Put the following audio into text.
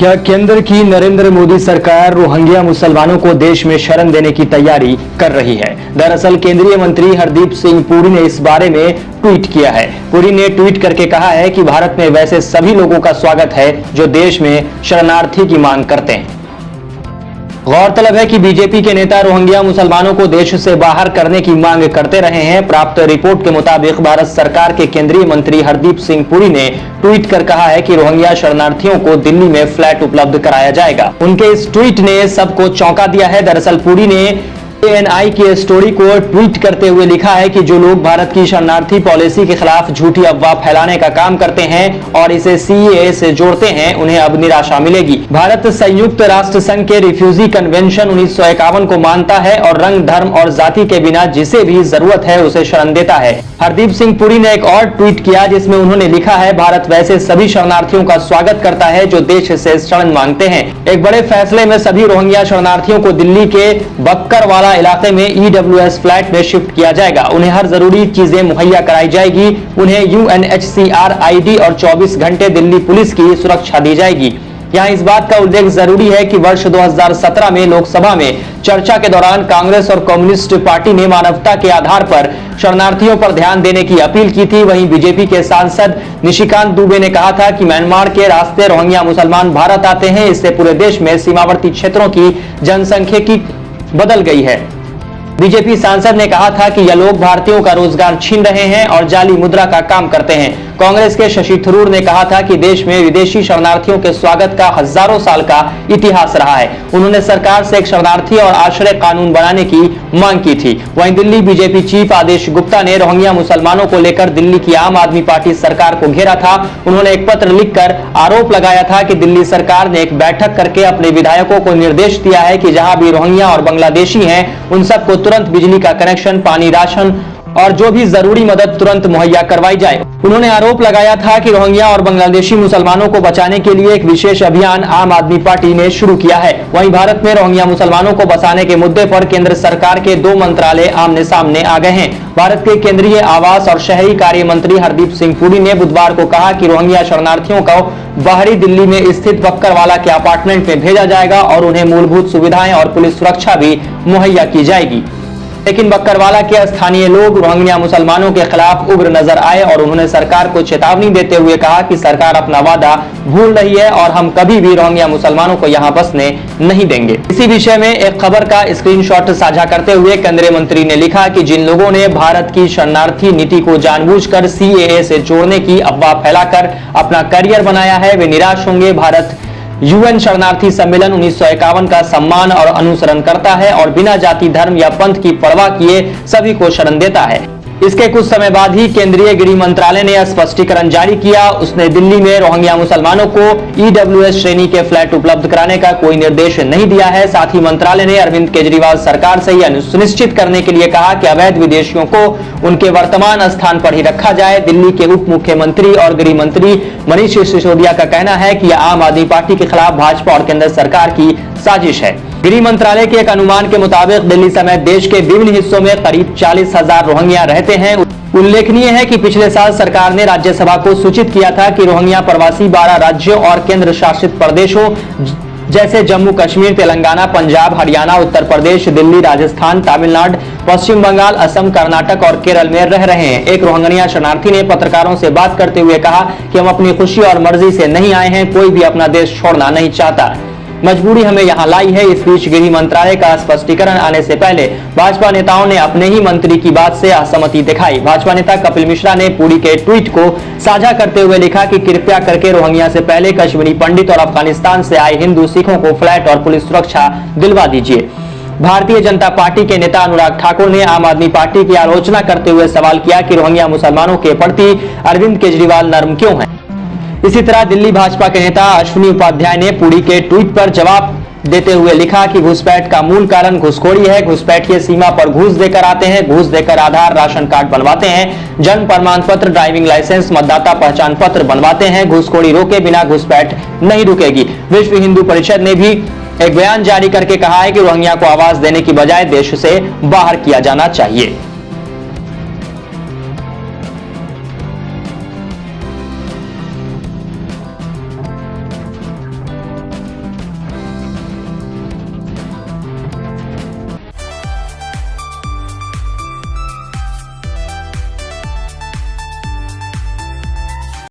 क्या केंद्र की नरेंद्र मोदी सरकार रोहिंग्या मुसलमानों को देश में शरण देने की तैयारी कर रही है? दरअसल केंद्रीय मंत्री हरदीप सिंह पुरी ने इस बारे में ट्वीट किया है। पुरी ने ट्वीट करके कहा है कि भारत में वैसे सभी लोगों का स्वागत है जो देश में शरणार्थी की मांग करते हैं। गौरतलब है कि बीजेपी के नेता रोहिंग्या मुसलमानों को देश से बाहर करने की मांग करते रहे हैं। प्राप्त रिपोर्ट के मुताबिक भारत सरकार के केंद्रीय मंत्री हरदीप सिंह पुरी ने ट्वीट कर कहा है कि रोहिंग्या शरणार्थियों को दिल्ली में फ्लैट उपलब्ध कराया जाएगा। उनके इस ट्वीट ने सबको चौंका दिया है। दरअसल पुरी ने एएनआई की स्टोरी को ट्वीट करते हुए लिखा है कि जो लोग भारत की शरणार्थी पॉलिसी के खिलाफ झूठी अफवाह फैलाने का काम करते हैं और इसे सीएए से जोड़ते हैं, उन्हें अब निराशा मिलेगी। भारत संयुक्त राष्ट्र संघ के रिफ्यूजी कन्वेंशन 1951 को मानता है और रंग, धर्म और जाति के बिना जिसे भी जरूरत है उसे शरण देता है। हरदीप सिंह पुरी ने एक और ट्वीट किया जिसमें उन्होंने लिखा है, भारत वैसे सभी शरणार्थियों का स्वागत करता है जो देश से शरण मांगते हैं। एक बड़े फैसले में सभी रोहिंग्या शरणार्थियों को दिल्ली के बक्करवाला इलाके में ईडब्ल्यूएस फ्लैट में शिफ्ट किया जाएगा। उन्हें हर जरूरी चीजें मुहैया कराई जाएगी। उन्हें यूएनएचसीआर आईडी और 24 घंटे दिल्ली पुलिस की सुरक्षा दी जाएगी। यहाँ इस बात का उल्लेख जरूरी है कि वर्ष 2017 में लोकसभा में चर्चा के दौरान कांग्रेस और कम्युनिस्ट पार्टी ने मानवता के आधार पर शरणार्थियों पर ध्यान देने की अपील की थी। वहीं बीजेपी के सांसद निशिकांत दुबे ने कहा था कि म्यांमार के रास्ते रोहिंग्या मुसलमान भारत आते हैं, इससे पूरे देश में सीमावर्ती क्षेत्रों की जनसंख्यिकी बदल गई है। बीजेपी सांसद ने कहा था कि यह लोग भारतीयों का रोजगार छीन रहे हैं और जाली मुद्रा का काम करते हैं। कांग्रेस के शशि थरूर ने कहा था कि देश में विदेशी शरणार्थियों के स्वागत का हजारों साल का इतिहास रहा है। उन्होंने सरकार से एक शरणार्थी और आश्रय कानून बनाने की मांग की थी। वहीं दिल्ली बीजेपी चीफ आदेश गुप्ता ने रोहिंग्या मुसलमानों को लेकर दिल्ली की आम आदमी पार्टी सरकार को घेरा था। उन्होंने एक पत्र लिखकर आरोप लगाया था कि दिल्ली सरकार ने एक बैठक करके अपने विधायकों को निर्देश दिया है कि जहां भी रोहिंग्या और बांग्लादेशी हैं उन सबको तुरंत बिजली का कनेक्शन, पानी, राशन और जो भी जरूरी मदद तुरंत मुहैया करवाई जाए। उन्होंने आरोप लगाया था कि रोहिंग्या और बांग्लादेशी मुसलमानों को बचाने के लिए एक विशेष अभियान आम आदमी पार्टी ने शुरू किया है। वहीं भारत में रोहिंग्या मुसलमानों को बसाने के मुद्दे पर केंद्र सरकार के 2 मंत्रालय आमने सामने आ गए हैं। भारत के केंद्रीय आवास और शहरी कार्य मंत्री हरदीप सिंह पुरी ने बुधवार को कहा कि रोहिंग्या शरणार्थियों को बाहरी दिल्ली में स्थित बक्करवाला के अपार्टमेंट में भेजा जाएगा और उन्हें मूलभूत सुविधाएं और पुलिस सुरक्षा भी मुहैया की जाएगी। लेकिन बक्करवाला के स्थानीय लोग रोहिंग्या मुसलमानों के खिलाफ उग्र नजर आए और उन्होंने सरकार को चेतावनी देते हुए कहा कि सरकार अपना वादा भूल रही है और हम कभी भी रोहिंग्या मुसलमानों को यहां बसने नहीं देंगे। इसी विषय में एक खबर का स्क्रीनशॉट साझा करते हुए केंद्रीय मंत्री ने लिखा कि जिन लोगों ने भारत की शरणार्थी नीति को जानबूझकर सीएए से जोड़ने की अफवाह फैलाकर अपना करियर बनाया है वे निराश होंगे। भारत यूएन शरणार्थी सम्मेलन 1951 का सम्मान और अनुसरण करता है और बिना जाति, धर्म या पंथ की परवाह किए सभी को शरण देता है। इसके कुछ समय बाद ही केंद्रीय गृह मंत्रालय ने स्पष्टीकरण जारी किया। उसने दिल्ली में रोहिंग्या मुसलमानों को ईडब्ल्यूएस श्रेणी के फ्लैट उपलब्ध कराने का कोई निर्देश नहीं दिया है। साथ ही मंत्रालय ने अरविंद केजरीवाल सरकार से यह सुनिश्चित करने के लिए कहा कि अवैध विदेशियों को उनके वर्तमान स्थान पर ही रखा जाए। दिल्ली के उप मुख्यमंत्री और गृह मंत्री मनीष सिसोदिया का कहना है कि यह आम आदमी पार्टी के खिलाफ भाजपा और केंद्र सरकार की साजिश है। गृह मंत्रालय के एक अनुमान के मुताबिक दिल्ली समेत देश के विभिन्न हिस्सों में करीब 40,000 रोहिंग्या रहते हैं। उल्लेखनीय है कि पिछले साल सरकार ने राज्यसभा को सूचित किया था कि रोहिंग्या प्रवासी 12 राज्यों और केंद्र शासित प्रदेशों जैसे जम्मू कश्मीर, तेलंगाना, पंजाब, हरियाणा, उत्तर प्रदेश, दिल्ली, राजस्थान, तमिलनाडु, पश्चिम बंगाल, असम, कर्नाटक और केरल में रह रहे हैं। एक रोहिंग्या शरणार्थी ने पत्रकारों से बात करते हुए कहा कि हम अपनी खुशी और मर्जी से नहीं आए हैं, कोई भी अपना देश छोड़ना नहीं चाहता, मजबूरी हमें यहाँ लाई है। इस बीच गृह मंत्रालय का स्पष्टीकरण आने से पहले भाजपा नेताओं ने अपने ही मंत्री की बात से असहमति दिखाई। भाजपा नेता कपिल मिश्रा ने पुरी के ट्वीट को साझा करते हुए लिखा कि कृपया करके रोहिंग्या से पहले कश्मीरी पंडित और अफगानिस्तान से आए हिंदू सिखों को फ्लैट और पुलिस सुरक्षा दिलवा दीजिए। भारतीय जनता पार्टी के नेता अनुराग ठाकुर ने आम आदमी पार्टी की आलोचना करते हुए सवाल किया कि रोहिंग्या मुसलमानों के प्रति अरविंद केजरीवाल नर्म क्यों हैं। इसी तरह दिल्ली भाजपा के नेता अश्विनी उपाध्याय ने पुरी के ट्वीट पर जवाब देते हुए लिखा कि घुसपैठ का मूल कारण घुसखोरी है। घुसपैठिए सीमा पर घूस देकर आते हैं, घूस देकर आधार, राशन कार्ड बनवाते हैं, जन्म प्रमाण पत्र, ड्राइविंग लाइसेंस, मतदाता पहचान पत्र बनवाते हैं। घुसखोरी रोके बिना घुसपैठ नहीं रुकेगी। विश्व हिंदू परिषद ने भी एक बयान जारी करके कहा है कि रोहिंग्या को आवाज देने की बजाय देश से बाहर किया जाना चाहिए।